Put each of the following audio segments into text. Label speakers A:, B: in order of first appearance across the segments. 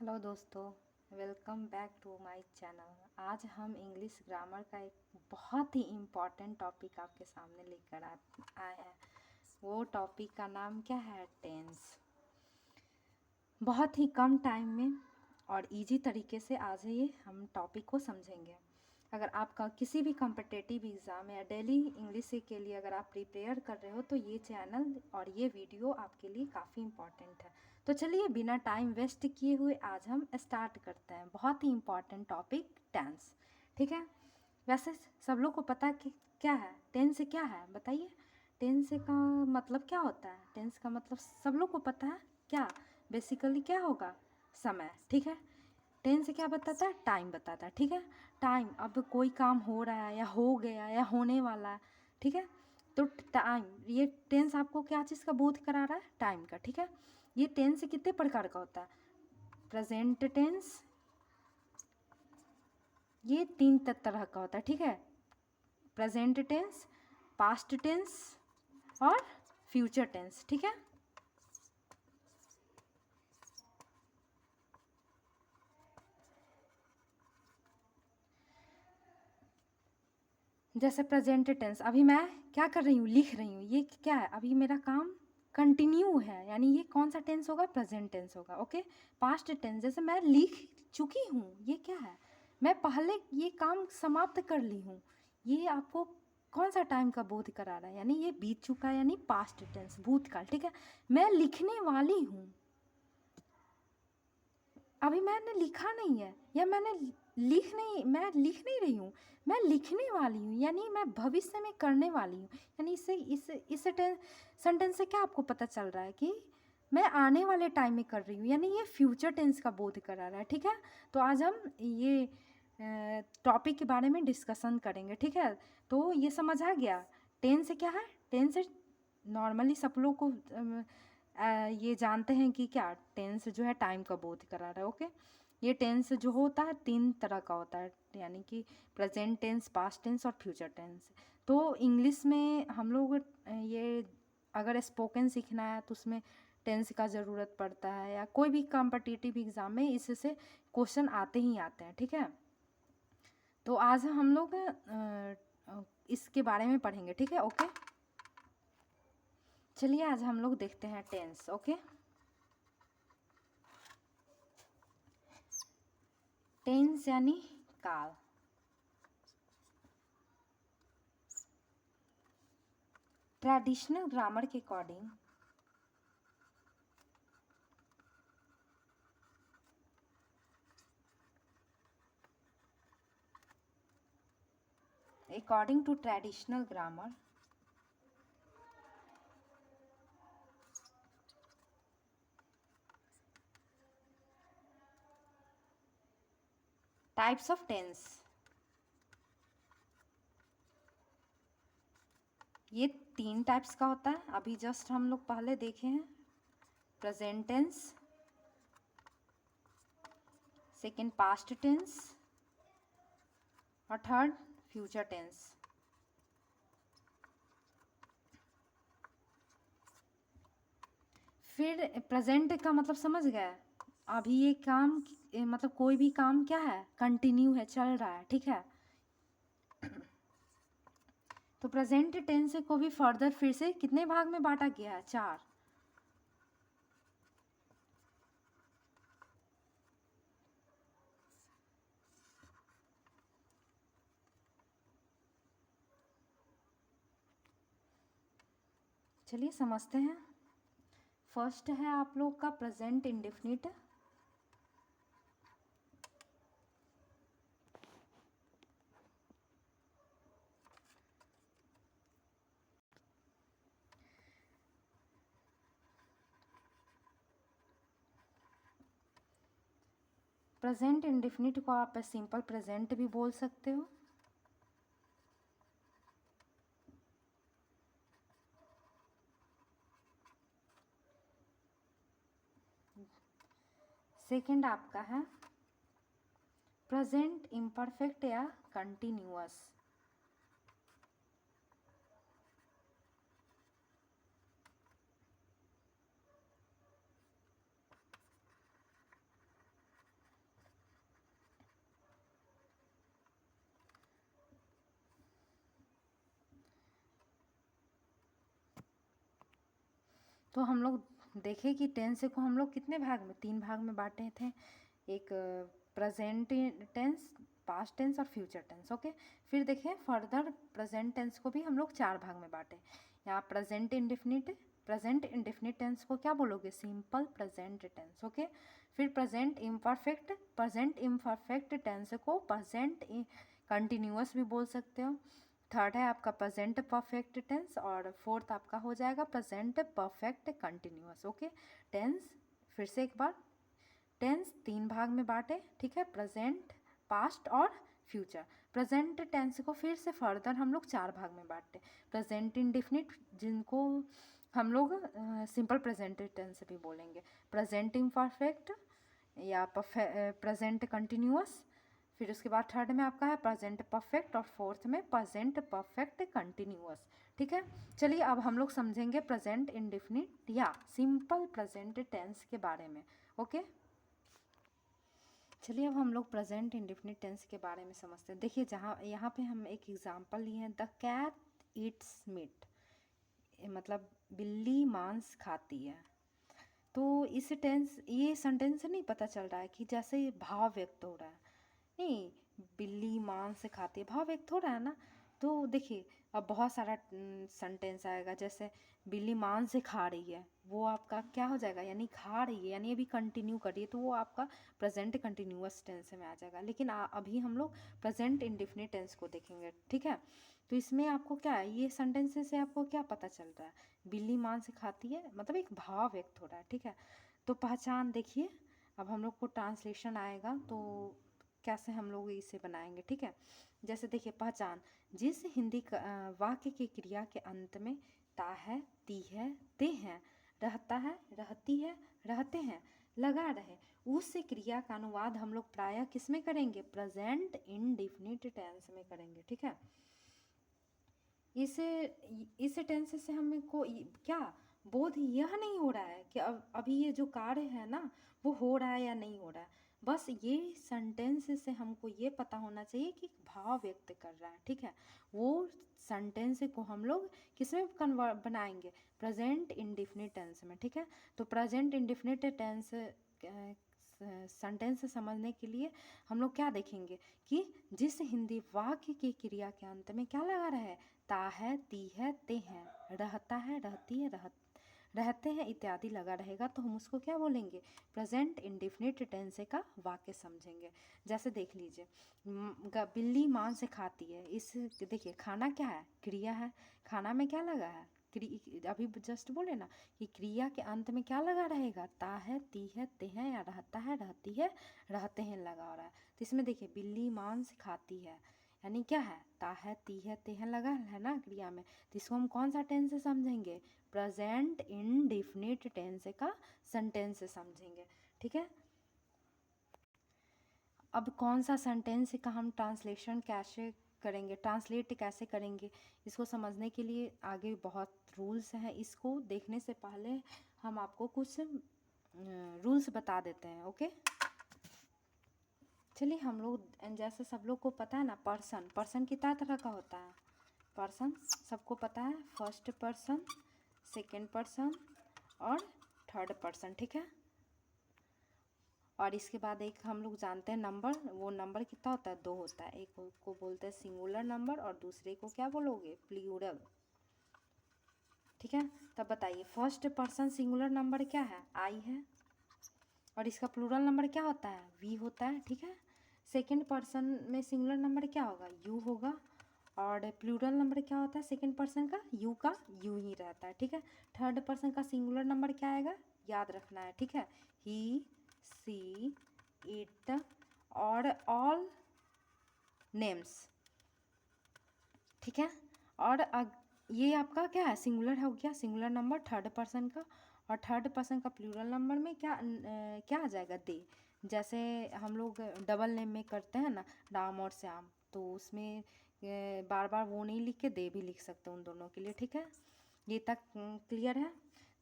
A: Hello दोस्तों, welcome back to my channel. आज हम इंग्लिश ग्रामर का एक बहुत ही इम्पॉर्टेंट टॉपिक आपके सामने लेकर आए हैं। वो टॉपिक का नाम क्या है? टेंस। बहुत ही कम टाइम में और इजी तरीके से आज ये हम टॉपिक को समझेंगे। अगर आपका किसी भी कॉम्पिटिटिव एग्ज़ाम या डेली इंग्लिश के लिए अगर आप प्रिपेयर कर रहे हो तो ये चैनल और ये वीडियो आपके लिए काफ़ी इम्पॉर्टेंट है। तो चलिए बिना टाइम वेस्ट किए हुए आज हम स्टार्ट करते हैं। बहुत ही इम्पॉर्टेंट टॉपिक टेंस, ठीक है। वैसे सब लोग को पता कि क्या है टेंस, क्या है बताइए। टेंस का मतलब क्या होता है? टेंस का मतलब सब लोग को पता है क्या? बेसिकली क्या होगा? समय, ठीक है। टेंस क्या बताता है? टाइम बताता है, ठीक है। टाइम, अब कोई काम हो रहा है या हो गया या होने वाला है, ठीक है। तो टाइम, ये टेंस आपको क्या चीज़ का बोध करा रहा है? टाइम का, ठीक है। ये टेंस कितने प्रकार का होता है? प्रेजेंट टेंस, ये तीन तरह का होता है, ठीक है। प्रेजेंट टेंस, पास्ट टेंस और फ्यूचर टेंस, ठीक है। जैसे प्रेजेंट टेंस, अभी मैं क्या कर रही हूँ? लिख रही हूँ। ये क्या है? अभी मेरा काम कंटिन्यू है, यानी ये कौन सा टेंस होगा? प्रेजेंट टेंस होगा, ओके। पास्ट टेंस, जैसे मैं लिख चुकी हूँ, ये क्या है? मैं पहले ये काम समाप्त कर ली हूँ। ये आपको कौन सा टाइम का बोध करा रहा है? यानी ये बीत चुका है, यानी पास्ट टेंस, भूतकाल, ठीक है। मैं लिखने वाली हूँ, अभी मैंने लिखा नहीं है, या मैं लिख नहीं रही हूँ, मैं लिखने वाली हूँ, यानी मैं भविष्य में करने वाली हूँ। यानी इस सेंटेंस से क्या आपको पता चल रहा है कि मैं आने वाले टाइम में कर रही हूँ, यानी ये फ्यूचर टेंस का बोध करा रहा है, ठीक है। तो आज हम ये टॉपिक के बारे में डिस्कशन करेंगे, ठीक है। तो ये समझ आ गया टेंस क्या है? टेंस नॉर्मली सब लोग को ये जानते हैं कि क्या टेंस जो है टाइम का बोध करा रहा है, ओके। ये टेंस जो होता है तीन तरह का होता है, यानी कि प्रेजेंट टेंस, पास्ट टेंस और फ्यूचर टेंस। तो इंग्लिश में हम लोग ये अगर स्पोकन सीखना है तो उसमें टेंस का ज़रूरत पड़ता है, या कोई भी कॉम्पिटिटिव एग्ज़ाम में इससे क्वेश्चन आते ही आते हैं, ठीक है। तो आज हम लोग इसके बारे में पढ़ेंगे, ठीक है, ओके। चलिए आज हम लोग देखते हैं टेंस, ओके। टेंस यानी काल। ट्रेडिशनल ग्रामर के according to traditional grammar, types of tense. ये तीन टाइप्स का होता है, अभी जस्ट हम लोग पहले देखे हैं। Present tense, second past tense और थर्ड फ्यूचर टेंस। फिर प्रेजेंट का मतलब समझ गए? अभी ये काम मतलब कोई भी काम क्या है? कंटिन्यू है, चल रहा है, ठीक है। तो प्रेजेंट टेंस को भी फर्दर फिर से कितने भाग में बांटा गया है? चार। चलिए समझते हैं। फर्स्ट है आप लोग का प्रेजेंट इंडेफिनिट। प्रेजेंट इंडेफिनिट को आप सिंपल प्रेजेंट भी बोल सकते हो। सेकंड आपका है प्रेजेंट इम्परफेक्ट या कंटिन्यूअस। तो हम लोग देखें कि टेंस को हम लोग कितने भाग में, 3 भाग में बांटे थे। एक प्रेजेंट टेंस, पास्ट टेंस और फ्यूचर टेंस। ओके, फिर देखें फर्दर प्रेजेंट टेंस को भी हम लोग 4 भाग में बांटे। यहाँ प्रेजेंट इंडेफिनिट टेंस को क्या बोलोगे, सिंपल प्रेजेंट टेंस। ओके, फिर प्रेजेंट इम्परफेक्ट टेंस को प्रेजेंट कंटिन्यूअस भी बोल सकते हो। थर्ड है आपका प्रेजेंट परफेक्ट टेंस, और फोर्थ आपका हो जाएगा present perfect continuous. Okay, tense फिर से एक बार, टेंस 3 भाग में बांटे, ठीक है, प्रेजेंट, पास्ट और फ्यूचर। प्रेजेंट टेंस को फिर से फर्दर हम लोग 4 भाग में बांटते। प्रेजेंट इंडेफिनिट, जिनको हम लोग सिंपल प्रेजेंट टेंस भी बोलेंगे, प्रेजेंट इम्परफेक्ट या प्रेजेंट कंटिन्यूअस, फिर उसके बाद थर्ड में आपका है प्रेजेंट परफेक्ट और फोर्थ में प्रेजेंट परफेक्ट कंटिन्यूअस। ठीक है, चलिए अब हम लोग समझेंगे प्रेजेंट इंडेफिनिट या सिंपल प्रेजेंट टेंस के बारे में। ओके, चलिए अब हम लोग प्रेजेंट इंडेफिनिट टेंस के बारे में समझते हैं। देखिए यहाँ पे हम एक एग्जांपल लिए हैं, द कैट ईट्स मीट, मतलब बिल्ली मांस खाती है। तो इस टेंस, ये सेंटेंस से नहीं पता चल रहा है कि जैसे भाव व्यक्त हो रहा है, नहीं, बिल्ली मांस खाती है, भाव व्यक्त हो रहा है ना। तो देखिए अब बहुत सारा सेंटेंस आएगा, जैसे बिल्ली मांस से खा रही है, वो आपका क्या हो जाएगा, यानी खा रही है, यानी अभी कंटिन्यू कर रही है, तो वो आपका प्रेजेंट कंटिन्यूअस टेंस में आ जाएगा। लेकिन अभी हम लोग प्रेजेंट इंडेफिनिट टेंस को देखेंगे। ठीक है, तो इसमें आपको क्या है, ये सेंटेंस से आपको क्या पता चल रहा है, बिल्ली मांस खाती है, मतलब एक भाव व्यक्त हो रहा है। ठीक है, तो पहचान देखिए, अब हम लोग को ट्रांसलेशन आएगा तो कैसे हम लोग इसे बनाएंगे। ठीक है, जैसे देखिए पहचान, जिस हिंदी वाक्य की क्रिया के अंत में ता है, ती है, ते हैं, रहता है, रहती है, रहते हैं लगा रहे, उस क्रिया का अनुवाद हम लोग प्रायः किस में करेंगे, प्रेजेंट इंडेफिनिट टेंस में करेंगे। ठीक है, इस टेंस से हमें को क्या बोध यह नहीं हो रहा है कि अभी ये जो कार्य है ना वो हो रहा है या नहीं हो रहा है, बस ये सेंटेंस से हमको ये पता होना चाहिए कि भाव व्यक्त कर रहा है। ठीक है, वो सेंटेंस को हम लोग किस में कन्वर्ट बनाएंगे, प्रेजेंट इंडेफिनिट टेंस में। ठीक है, तो प्रेजेंट इंडेफिनिट टेंस सेंटेंस समझने के लिए हम लोग क्या देखेंगे कि जिस हिंदी वाक्य की क्रिया के अंत में क्या लगा रहा है, ता है, ती है, ते हैं, रहता है, रहती है, रहते हैं इत्यादि लगा रहेगा, तो हम उसको क्या बोलेंगे, प्रेजेंट इंडेफिनिट टेंस का वाक्य समझेंगे। जैसे देख लीजिए, बिल्ली मांस खाती है, इस देखिए खाना क्या है, क्रिया है, खाना में क्या लगा है, अभी जस्ट बोले ना कि क्रिया के अंत में क्या लगा रहेगा, ता है, ती है, ते हैं, या रहता है, रहती है, रहते हैं लगा हो रहा है। तो इसमें देखिए बिल्ली मांस खाती है, यानी क्या है, ता है, ती है, ते हैं लगा है ना क्रिया में, तो इसको हम कौन सा टेंस से समझेंगे, प्रेजेंट इंडेफिनिट टेंस का सेंटेंस समझेंगे। ठीक है, अब कौन सा सेंटेंस का हम ट्रांसलेशन कैसे करेंगे, ट्रांसलेट कैसे करेंगे, इसको समझने के लिए आगे बहुत रूल्स हैं। इसको देखने से पहले हम आपको कुछ रूल्स बता देते हैं। ओके, चलिए हम लोग, जैसे सब लोग को पता है ना, पर्सन कितना तरह का होता है, पर्सन सबको पता है, फर्स्ट पर्सन, सेकंड पर्सन और थर्ड पर्सन। ठीक है, और इसके बाद एक हम लोग जानते हैं नंबर, वो नंबर कितना होता है, 2 होता है, एक को बोलते हैं सिंगुलर नंबर और दूसरे को क्या बोलोगे, प्लूरल। ठीक है, तब बताइए फर्स्ट पर्सन सिंगुलर नंबर क्या है, आई है, और इसका प्लूरल नंबर क्या होता है, वी होता है। ठीक है, सेकंड पर्सन में सिंगुलर नंबर क्या होगा, यू होगा, और प्लूरल नंबर क्या होता है सेकंड पर्सन का, यू का यू ही रहता है। ठीक है, थर्ड पर्सन का सिंगुलर नंबर क्या आएगा, याद रखना है। ठीक है, ही, सी, इट और ऑल नेम्स। ठीक है, और ये आपका क्या है, सिंगुलर हो गया, सिंगुलर नंबर थर्ड पर्सन का, और थर्ड पर्सन का प्लूरल नंबर में क्या आ जाएगा, दे। जैसे हम लोग डबल नेम में करते हैं ना, राम और श्याम, तो उसमें बार बार वो नहीं लिख के दे भी लिख सकते उन दोनों के लिए। ठीक है, ये तक क्लियर है।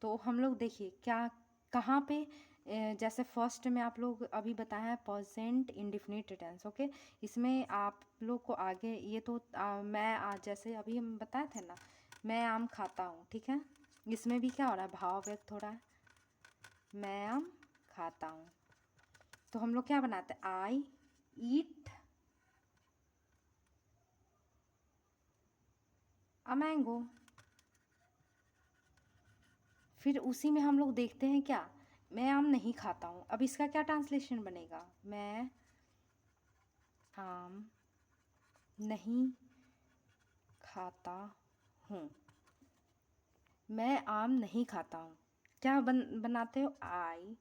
A: तो हम लोग देखिए क्या कहाँ पे जैसे फर्स्ट में आप लोग अभी बताया है प्रेजेंट इंडेफिनिट टेंस। ओके, इसमें आप लोग को आगे ये तो मैं आज जैसे अभी हम बताए थे ना, मैं आम खाता हूँ। ठीक है, इसमें भी क्या हो रहा है, भाव व्यक्त हो रहा है। मैं आम खाता हूँ, तो हम लोग क्या बनाते हैं, आई ईट अ मैंगो। फिर उसी में हम लोग देखते हैं क्या, मैं आम नहीं खाता हूँ। अब इसका क्या ट्रांसलेशन बनेगा, मैं आम नहीं खाता हूँ। मैं आम नहीं खाता हूँ, क्या बनाते हो, I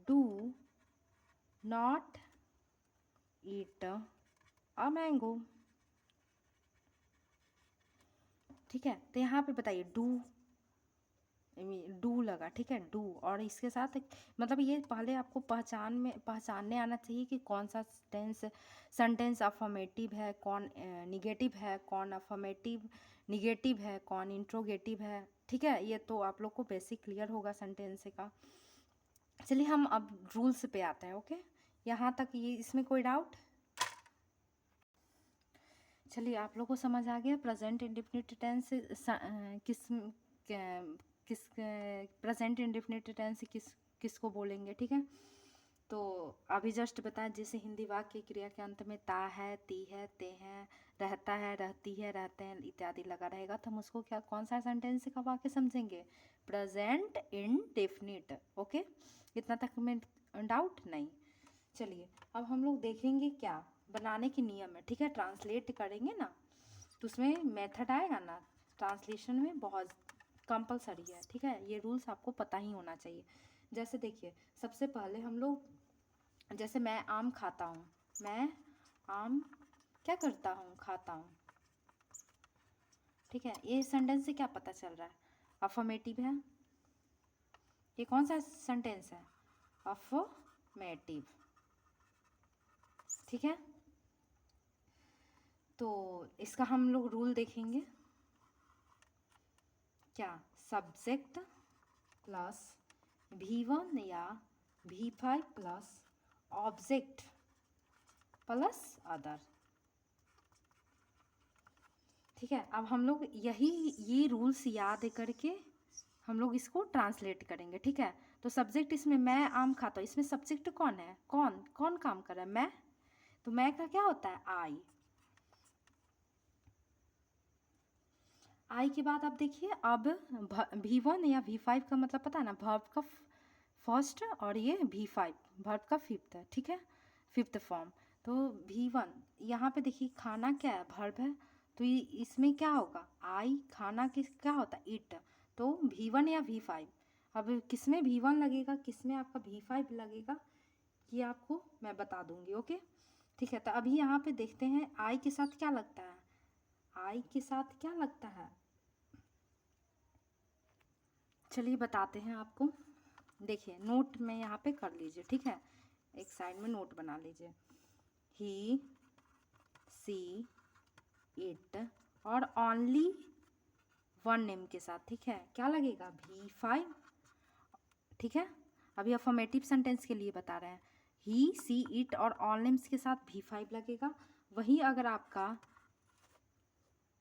A: do not eat a mango. ठीक है, तो यहाँ पे बताइए डू लगा, ठीक है, डू, और इसके साथ मतलब ये पहले आपको पहचानने आना चाहिए कि कौन सा सेंटेंस अफर्मेटिव है, कौन निगेटिव है, कौन अफर्मेटिव निगेटिव है, कौन इंट्रोगेटिव है। ठीक है, ये तो आप लोग को बेसिक क्लियर होगा सेंटेंस का। चलिए हम अब रूल्स पे आते हैं। ओके, यहाँ तक ये इसमें कोई डाउट? चलिए आप लोग को समझ आ गया प्रेजेंट इंडेफिनिट टेंस किस प्रेजेंट इंडेफिनिट टेंस किसको बोलेंगे। ठीक है, तो अभी जस्ट बताया, जैसे हिंदी वाक्य क्रिया के अंत में ता है, ती है, ते हैं, रहता है, रहती है, रहते हैं इत्यादि लगा रहेगा, तो हम उसको क्या, कौन सा सेंटेंस का वाक्य समझेंगे, प्रेजेंट इंडेफिनिट। ओके, इतना तक में डाउट नहीं। चलिए अब हम लोग देखेंगे क्या बनाने के नियम है। ठीक है, ट्रांसलेट करेंगे ना, तो उसमें मेथड आएगा ना, ट्रांसलेशन में बहुत कंपलसरी है। ठीक है, ये रूल्स आपको पता ही होना चाहिए। जैसे देखिए, सबसे पहले हम लोग, जैसे मैं आम खाता हूँ, मैं आम क्या करता हूँ, खाता हूँ। ठीक है, ये सेंटेंस से क्या पता चल रहा है, अफर्मेटिव है। ये कौन सा सेंटेंस है, अफर्मेटिव। ठीक है, तो इसका हम लोग रूल देखेंगे क्या, सब्जेक्ट प्लस V1 या V5 plus object plus other. ठीक है, अब हम लोग ये रूल्स याद करके हम लोग इसको ट्रांसलेट करेंगे। ठीक है, तो सब्जेक्ट इसमें मैं आम खाता हूँ, इसमें सब्जेक्ट कौन है, कौन कौन काम कर रहा है, मैं। तो मैं का क्या होता है, आई के बाद आप देखिए, अब V1 या V5 का मतलब पता है ना, वर्ब का फर्स्ट, और ये V5 वर्ब का फिफ्थ है। ठीक है, फिफ्थ फॉर्म। तो V1 यहाँ पे देखिए, खाना क्या है, वर्ब है, तो ये इसमें क्या होगा, आई, खाना किस क्या होता है, ईट। तो V1 या V5, अब किसमें V1 लगेगा, किसमें आपका V5 लगेगा, ये आपको मैं बता दूंगी। ओके, ठीक है, तो अभी यहाँ पे देखते हैं आई के साथ क्या लगता है, आई के साथ क्या लगता है, चलिए बताते हैं आपको। देखिए, नोट में यहाँ पे कर लीजिए। ठीक है, एक साइड में नोट बना लीजिए, ही सी इट, और ओनली वन नेम के साथ। ठीक है, क्या लगेगा, V5। ठीक है, अभी अफर्मेटिव सेंटेंस के लिए बता रहे हैं, ही सी इट और ऑल नेम्स के साथ V5 लगेगा। वहीं अगर आपका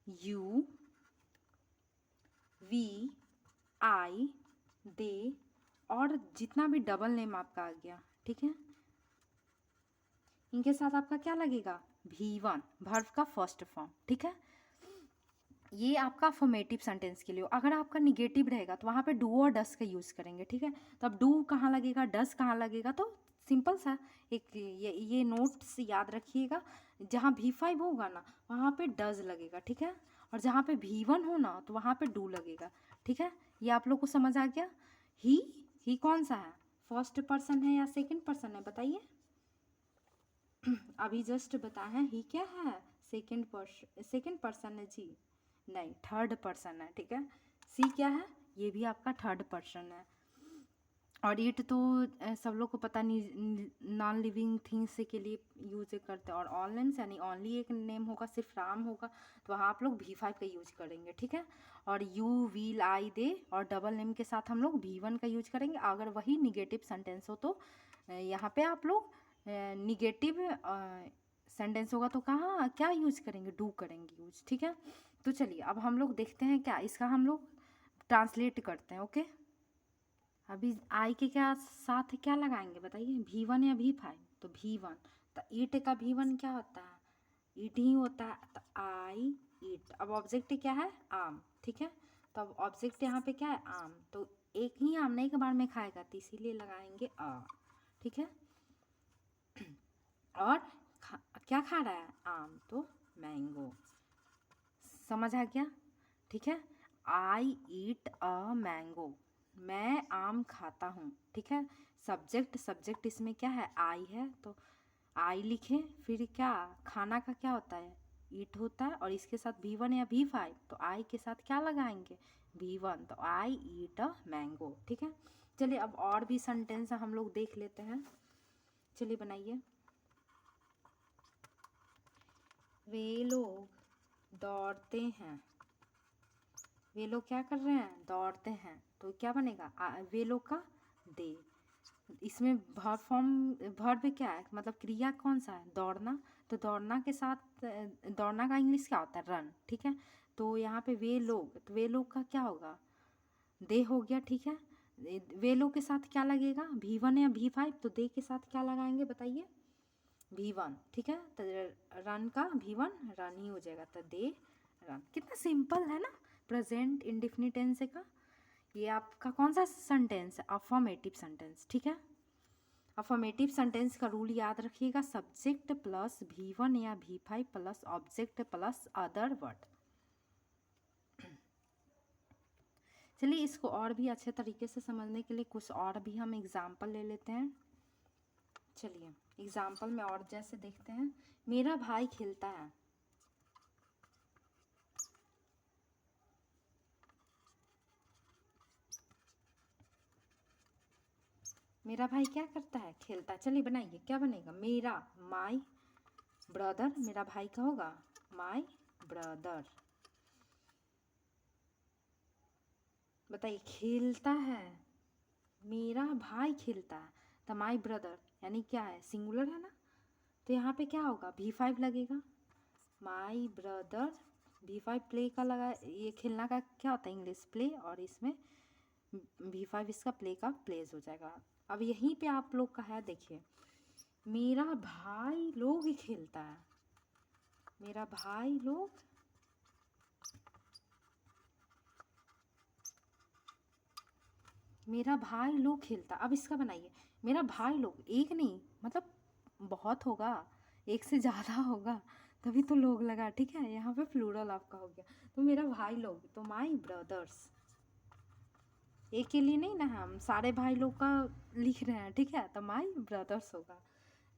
A: यू वी आई दे और जितना भी डबल नेम आपका आ गया, ठीक है, इनके साथ आपका क्या लगेगा, V1 वर्ब का फर्स्ट फॉर्म। ठीक है, ये आपका अफर्मेटिव सेंटेंस के लिए। अगर आपका निगेटिव रहेगा तो वहाँ पे डू और डस का यूज़ करेंगे। ठीक है, तो अब डू कहाँ लगेगा, डस कहाँ लगेगा, तो सिंपल सा एक ये नोट्स याद रखिएगा, जहाँ V5 होगा ना वहाँ पे डज लगेगा। ठीक है, और जहाँ पे V1 हो ना तो वहाँ पे डू लगेगा। ठीक है, ये आप लोग को समझ आ गया। ही कौन सा है, फर्स्ट पर्सन है या सेकंड पर्सन है, बताइए। अभी जस्ट बताए हैं, ही क्या है, सेकंड पर्सन है जी, नहीं, थर्ड पर्सन है। ठीक है, सी क्या है, ये भी आपका थर्ड पर्सन है। और इट तो सब लोग को पता नहीं, नॉन लिविंग थिंग्स के लिए यूज करते हैं। और ऑल नेम्स यानी ओनली एक नेम होगा, सिर्फ राम होगा, तो वहाँ आप लोग V5 का यूज करेंगे। ठीक है, और यू वील आई दे और डबल नेम के साथ हम लोग V1 का यूज करेंगे। अगर वही निगेटिव सेंटेंस हो तो यहाँ पे आप लोग निगेटिव सेंटेंस होगा तो कहाँ क्या यूज करेंगे, डू करेंगे यूज। ठीक है, तो चलिए अब हम लोग देखते हैं क्या इसका हम लोग ट्रांसलेट करते हैं। ओके, अभी आई के क्या साथ क्या लगाएंगे बताइए, V1 या V5? तो V1, तो ईट का V1 क्या होता है? ईट ही होता है, तो आई ईट। अब ऑब्जेक्ट क्या है? आम, ठीक है। तो अब ऑब्जेक्ट यहाँ पे क्या है? आम। तो एक ही आम नहीं एक बार में खाएगा, तो इसीलिए लगाएंगे आ, ठीक है। और क्या खा रहा है? आम, तो मैंगो। समझ आ गया? ठीक है। आई ईट अ मैंगो, मैं आम खाता हूँ, ठीक है। सब्जेक्ट इसमें क्या है? आई है, तो आई लिखे। फिर क्या खाना का क्या होता है? ईट होता है, और इसके साथ V1 या V5, तो आई के साथ क्या लगाएंगे? V1, तो आई ईट अ मैंगो, ठीक है। चलिए अब और भी सेंटेंस हम लोग देख लेते हैं। चलिए बनाइए। वे लोग दौड़ते हैं, वे लोग क्या कर रहे हैं? दौड़ते हैं, तो क्या बनेगा? वे लोग का दे। इसमें वर्ब फॉर्म, वर्ब क्या है, मतलब क्रिया कौन सा है? दौड़ना। तो दौड़ना के साथ दौड़ना का इंग्लिश क्या होता है? रन, ठीक है। तो यहाँ पे वे लोग, तो वे लोग का क्या होगा? दे हो गया, ठीक है। वे लोग के साथ क्या लगेगा? V1 या V5, तो दे के साथ क्या लगाएंगे बताइए? V1, ठीक है। तो रन का V1 रन ही हो जाएगा, तो दे रन। कितना सिंपल है ना प्रेजेंट इंडेफिनिट टेंस का। ये आपका कौन सा सेंटेंस है? अफर्मेटिव सेंटेंस, ठीक है। अफर्मेटिव सेंटेंस का रूल याद रखिएगा, सब्जेक्ट प्लस V1 या V5 plus object plus other word. चलिए इसको और भी अच्छे तरीके से समझने के लिए कुछ और भी हम एग्जाम्पल ले लेते हैं। चलिए एग्जाम्पल में और जैसे देखते हैं, मेरा भाई खेलता है। मेरा भाई क्या करता है? खेलता है। चलिए बनाइए, क्या बनेगा? मेरा, माई ब्रदर, मेरा भाई का होगा माई ब्रदर। बताइए, खेलता है, मेरा भाई खेलता है, तो माई ब्रदर यानी क्या है? सिंगुलर है ना, तो यहाँ पे क्या होगा? V5 लगेगा। माई ब्रदर V5 प्ले का लगा, ये खेलना का क्या होता है? इंग्लिश प्ले, और इसमें V5 इसका प्ले का प्लेस हो जाएगा। अब यहीं पे आप लोग का है, देखिए, मेरा भाई लोग खेलता है, मेरा भाई लोग, मेरा भाई लोग खेलता। अब इसका बनाइए, मेरा भाई लोग, एक नहीं मतलब बहुत होगा, एक से ज़्यादा होगा, तभी तो लोग लगा, ठीक है। यहाँ पे प्लूरल आपका हो गया, तो मेरा भाई लोग, तो माई ब्रदर्स। एक के लिए नहीं ना, हम सारे भाई लोग का लिख रहे हैं, ठीक है, तो माई ब्रदर्स होगा।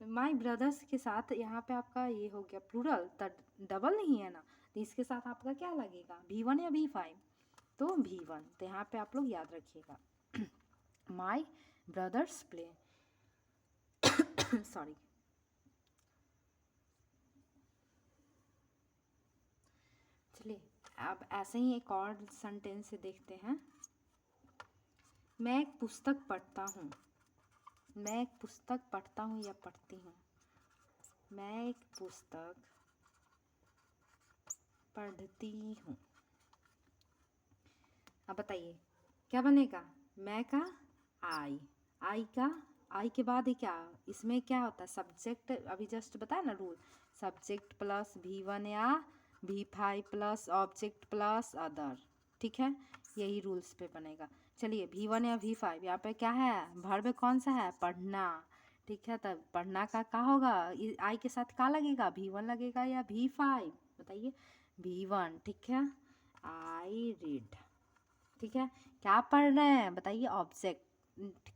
A: माई ब्रदर्स के साथ यहाँ पे आपका ये हो गया प्लूरल, तो डबल नहीं है ना, तो इसके साथ आपका क्या लगेगा? V1 या V5? तो V1, तो यहाँ पे आप लोग याद रखिएगा। माई ब्रदर्स प्ले सॉरी। चलिए अब ऐसे ही एक और सेंटेंस से देखते हैं। मैं एक पुस्तक पढ़ता हूँ, मैं एक पुस्तक पढ़ता हूँ या पढ़ती हूँ, मैं एक पुस्तक पढ़ती हूँ। अब बताइए क्या बनेगा? मैं का आई का, आई के बाद ही क्या, इसमें क्या होता है? सब्जेक्ट, अभी जस्ट बताया ना रूल, सब्जेक्ट प्लस V1 या V5 plus object plus other, ठीक है, यही रूल्स पे बनेगा। चलिए V1 या V5, यहाँ पे क्या है? वर्ब कौन सा है? पढ़ना, ठीक है। तब पढ़ना का क्या होगा? आई के साथ क्या लगेगा? V1 लगेगा या V5? बताइए। V1, ठीक है। आई रीड, ठीक है। क्या पढ़ रहे हैं बताइए? ऑब्जेक्ट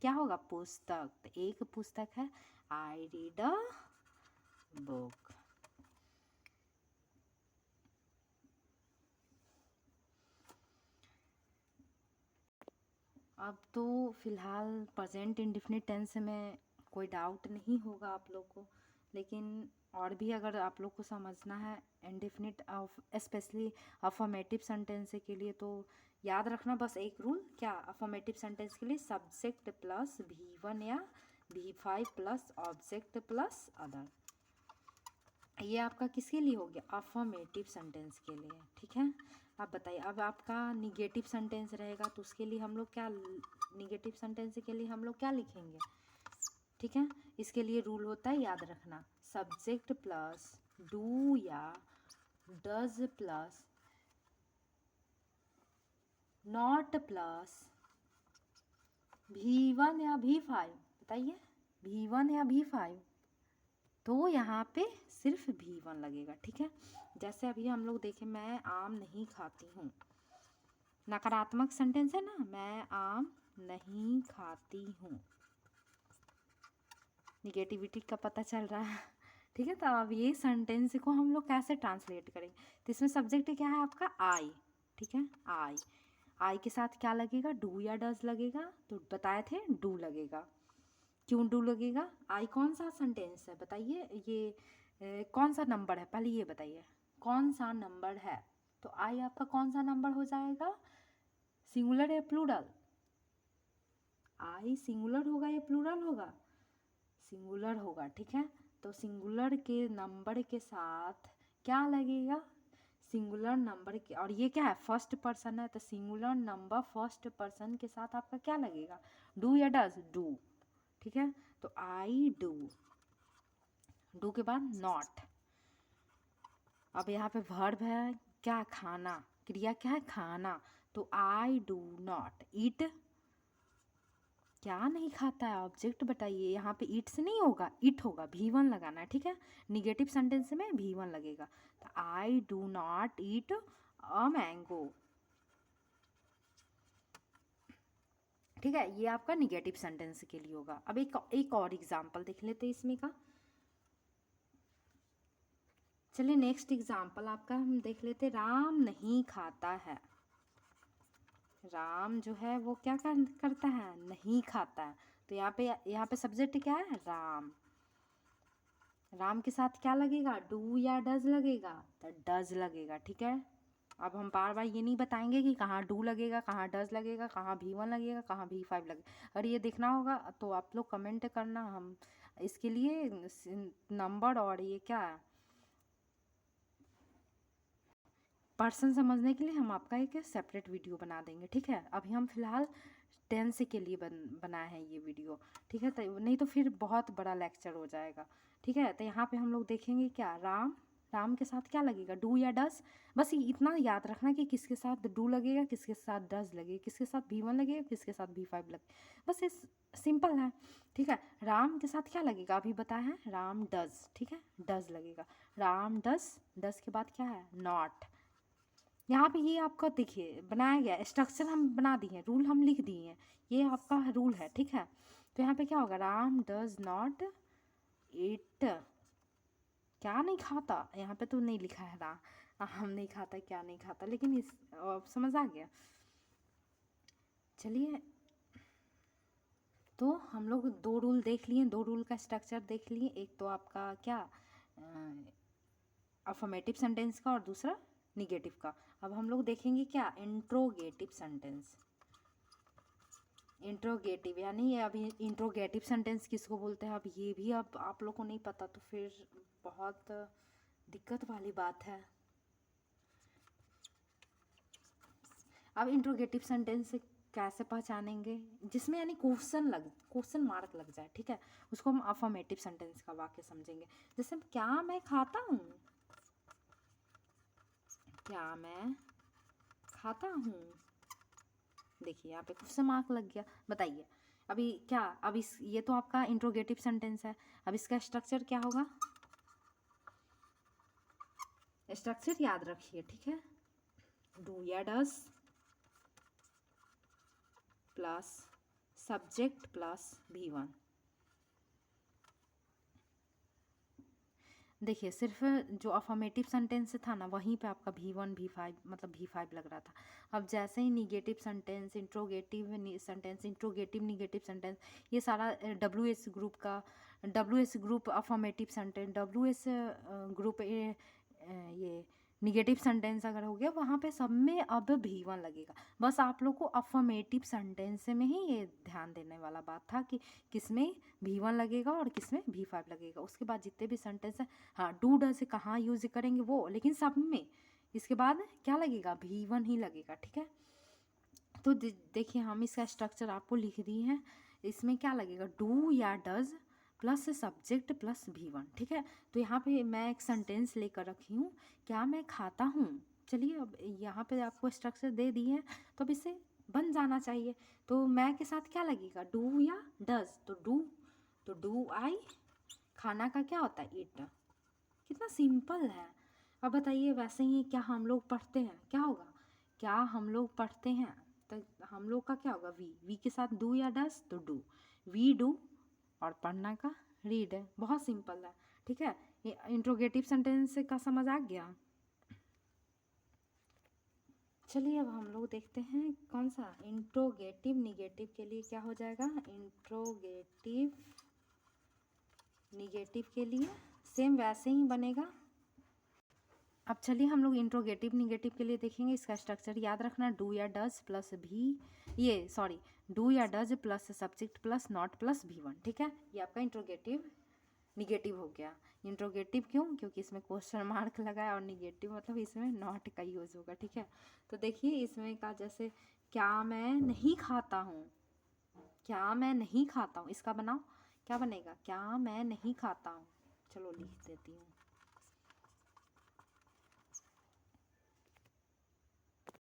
A: क्या होगा? पुस्तक, तो एक पुस्तक है, आई रीड अ बुक। अब तो फिलहाल प्रेजेंट इंडेफिनिट टेंस में कोई डाउट नहीं होगा आप लोग को, लेकिन और भी अगर आप लोग को समझना है इंडेफिनिट स्पेशली अफर्मेटिव सेंटेंस के लिए, तो याद रखना बस एक रूल, क्या? अफर्मेटिव सेंटेंस के लिए सब्जेक्ट प्लस V1 या V5 plus object plus other. ये आपका किसके लिए हो गया? अफर्मेटिव सेंटेंस के लिए, ठीक है। अब बताइए, अब आपका निगेटिव सेंटेंस रहेगा तो उसके लिए हम लोग क्या, निगेटिव सेंटेंस के लिए हम लोग क्या लिखेंगे, ठीक है। इसके लिए रूल होता है, याद रखना, सब्जेक्ट प्लस डू या does plus not plus V1 या V5, बताइए V1 या V5, तो यहाँ पे सिर्फ V1 लगेगा, ठीक है। जैसे अभी हम लोग देखें, मैं आम नहीं खाती हूँ, नकारात्मक सेंटेंस है ना, मैं आम नहीं खाती हूँ, निगेटिविटी का पता चल रहा है, ठीक है। तो अब ये सेंटेंस को हम लोग कैसे ट्रांसलेट करेंगे, तो इसमें सब्जेक्ट क्या है आपका? आई, ठीक है। आई के साथ क्या लगेगा? डू या डज लगेगा, तो बताए थे डू लगेगा। क्यों डू लगेगा? आई कौन सा सेंटेंस है बताइए, ये कौन सा नंबर है, पहले ये बताइए कौन सा नंबर है। तो आई आपका कौन सा नंबर हो जाएगा, सिंगुलर या प्लूरल? आई सिंगुलर होगा या प्लूरल होगा? सिंगुलर होगा, ठीक है। तो सिंगुलर के नंबर के साथ क्या लगेगा? सिंगुलर नंबर के, और ये क्या है, फर्स्ट पर्सन है, तो सिंगुलर नंबर फर्स्ट पर्सन के साथ आपका क्या लगेगा? डू या डज? डू, ठीक है। तो आई डू, डू के बाद नॉट। अब यहाँ पे वर्ब है क्या? खाना, क्रिया क्या है? खाना। तो आई डू नॉट ईट, क्या नहीं खाता है? ऑब्जेक्ट बताइए, यहाँ पे ईट से नहीं होगा, इट होगा, V1 लगाना है, ठीक है। निगेटिव सेंटेंस में V1 लगेगा। तो I do not eat a mango, ठीक है। ये आपका निगेटिव सेंटेंस के लिए होगा। अब एक और एग्जाम्पल देख लेते हैं इसमें का। चलिए नेक्स्ट एग्जाम्पल आपका हम देख लेते, राम नहीं खाता है। राम जो है वो क्या करता है? नहीं खाता है। तो यहाँ पे सब्जेक्ट क्या है? राम। राम के साथ क्या लगेगा? डू या डज लगेगा? तो डज लगेगा, ठीक है। अब हम बार बार ये नहीं बताएंगे कि कहाँ डू लगेगा, कहाँ डज लगेगा, कहाँ V1 लगेगा, कहाँ V5 लगेगा। अगर ये देखना होगा तो आप लोग कमेंट करना, हम इसके लिए नंबर और ये क्या है, पर्सन समझने के लिए हम आपका एक सेपरेट वीडियो बना देंगे, ठीक है। अभी हम फिलहाल टेंस के लिए बनाए हैं ये वीडियो, ठीक है। तो नहीं तो फिर बहुत बड़ा लेक्चर हो जाएगा, ठीक है। तो यहाँ पे हम लोग देखेंगे क्या, राम, राम के साथ क्या लगेगा? डू या डज। बस इतना याद रखना कि किसके साथ डू लगेगा, किसके साथ डज लगेगा, किसके साथ V1 लगेगा, किसके साथ V5 लगेगा, बस इस सिंपल है, ठीक है। राम के साथ क्या लगेगा अभी बताया है, राम डज, ठीक है, डज लगेगा। राम डज, डज के बाद क्या है? नॉट। यहाँ पे ये आपका देखिए बनाया गया स्ट्रक्चर, हम बना दिए, रूल हम लिख दिए हैं, ये आपका रूल है, ठीक है। तो यहाँ पे क्या होगा? राम डज नॉट ईट, क्या नहीं खाता, यहाँ पे तो नहीं लिखा है हम नहीं खाता, क्या नहीं खाता, लेकिन इस समझ आ गया। चलिए, तो हम लोग दो रूल देख लिए, दो रूल का स्ट्रक्चर देख लिए, एक तो आपका क्या अफर्मेटिव सेंटेंस का और दूसरा निगेटिव का। अब हम लोग देखेंगे क्या, इंट्रोगेटिव सेंटेंस। इंट्रोगेटिव यानी ये अभी इंट्रोगेटिव सेंटेंस किसको बोलते हैं, अब ये भी अब आप लोग को नहीं पता तो फिर बहुत दिक्कत वाली बात है। अब इंट्रोगेटिव सेंटेंस से कैसे पहचानेंगे, जिसमें यानी क्वेश्चन मार्क लग जाए, ठीक है, उसको हम अफर्मेटिव सेंटेंस का वाक्य समझेंगे। जैसे क्या मैं खाता हूँ, क्या मैं खाता हूँ, देखिए यहाँ पे क्वेश्चन मार्क लग गया। बताइए अभी क्या, अब इस ये तो आपका इंट्रोगेटिव सेंटेंस है, अब इसका स्ट्रक्चर क्या होगा, स्ट्रक्चर याद रखिए, ठीक है। डू या does plus subject plus V1। देखिए सिर्फ जो अफर्मेटिव सेंटेंस था ना, वहीं पे आपका V1 V5 मतलब V5 लग रहा था। अब जैसे ही negative sentence, interrogative sentence, interrogative negative sentence, ये सारा WS ग्रुप का, WS group affirmative sentence, WS group ये निगेटिव सेंटेंस अगर हो गया वहाँ पे सब में अब V1 लगेगा। बस आप लोग को अफर्मेटिव सेंटेंस में ही ये ध्यान देने वाला बात था कि किस में V1 लगेगा और किस में V5 लगेगा। उसके बाद जितने भी सेंटेंस हैं, हाँ डू डज कहाँ यूज करेंगे वो, लेकिन सब में इसके बाद क्या लगेगा, V1 ही लगेगा। ठीक है, तो देखिए हम इसका स्ट्रक्चर आपको लिख दिए हैं। इसमें क्या लगेगा, डू या does plus subject plus V1। ठीक है, तो यहाँ पे मैं एक सेंटेंस लेकर रखी हूँ, क्या मैं खाता हूँ। चलिए अब यहाँ पे आपको स्ट्रक्चर दे दिए हैं तो अब इससे बन जाना चाहिए। तो मैं के साथ क्या लगेगा, डू या डज, तो डू आई, खाना का क्या होता है ईट। कितना सिंपल है। अब बताइए वैसे ही क्या हम लोग पढ़ते हैं, क्या होगा, क्या हम लोग पढ़ते हैं तो हम लोग का क्या होगा, वी के साथ डू या डस, तो डू, वी डू, और पढ़ना का रीड है। बहुत सिंपल है। ठीक है, ये इंट्रोगेटिव सेंटेंस का समझ आ गया। चलिए अब हम लोग देखते हैं कौन सा इंट्रोगेटिव निगेटिव के लिए क्या हो जाएगा। इंट्रोगेटिव निगेटिव के लिए सेम वैसे ही बनेगा। अब चलिए हम लोग इंट्रोगेटिव निगेटिव के लिए देखेंगे। इसका स्ट्रक्चर याद रखना, डू या डज प्लस डू या does plus subject plus not plus V1। ठीक है, ये आपका इंट्रोगेटिव निगेटिव हो गया। इंट्रोगेटिव क्यों, क्योंकि इसमें क्वेश्चन मार्क लगा है, और निगेटिव मतलब इसमें नॉट का यूज होगा। ठीक है, तो देखिए इसमें का जैसे क्या मैं नहीं खाता हूँ, क्या मैं नहीं खाता हूँ, इसका बनाओ क्या बनेगा, क्या मैं नहीं खाता हूँ। चलो लिख देती हूँ,